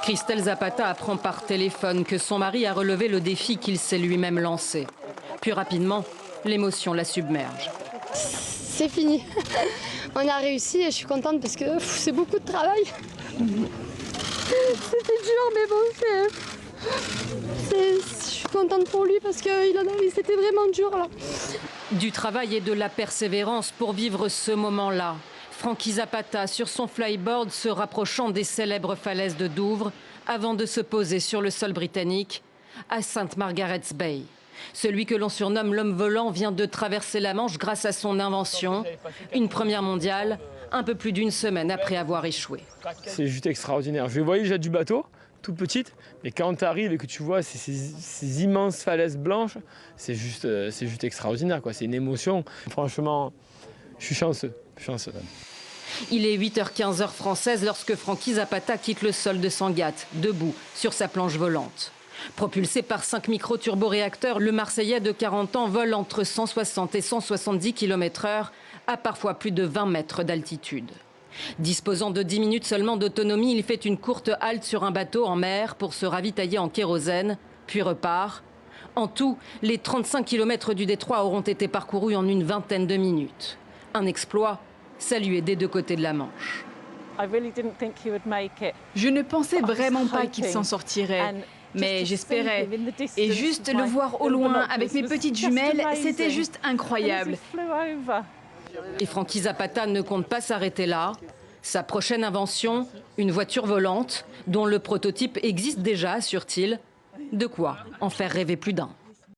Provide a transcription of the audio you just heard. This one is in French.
Christelle Zapata apprend par téléphone que son mari a relevé le défi qu'il s'est lui-même lancé. Puis rapidement, l'émotion la submerge. C'est fini. On a réussi et je suis contente parce que c'est beaucoup de travail. C'était dur, mais bon, je suis contente pour lui parce que c'était vraiment dur là. Du travail et de la persévérance pour vivre ce moment-là. Frankie Zapata sur son flyboard se rapprochant des célèbres falaises de Douvres avant de se poser sur le sol britannique à St. Margaret's Bay. Celui que l'on surnomme l'homme volant vient de traverser la Manche grâce à son invention, une première mondiale, un peu plus d'une semaine après avoir échoué. C'est juste extraordinaire. Je voyais déjà du bateau, toute petite, mais quand tu arrives et que tu vois ces immenses falaises blanches, c'est juste extraordinaire, quoi. C'est une émotion. Franchement, je suis chanceux. Il est 8h15 heure française lorsque Frankie Zapata quitte le sol de Sangatte, debout sur sa planche volante. Propulsé par 5 micro-turboréacteurs, le Marseillais de 40 ans vole entre 160 et 170 km/h à parfois plus de 20 mètres d'altitude. Disposant de 10 minutes seulement d'autonomie, il fait une courte halte sur un bateau en mer pour se ravitailler en kérosène, puis repart. En tout, les 35 km du détroit auront été parcourus en une vingtaine de minutes. Un exploit salué des deux côtés de la Manche. Je ne pensais vraiment pas qu'il s'en sortirait, mais j'espérais. Et juste le voir au loin avec mes petites jumelles, c'était juste incroyable. Et Frankie Zapata ne compte pas s'arrêter là. Sa prochaine invention, une voiture volante, dont le prototype existe déjà, assure-t-il. De quoi en faire rêver plus d'un.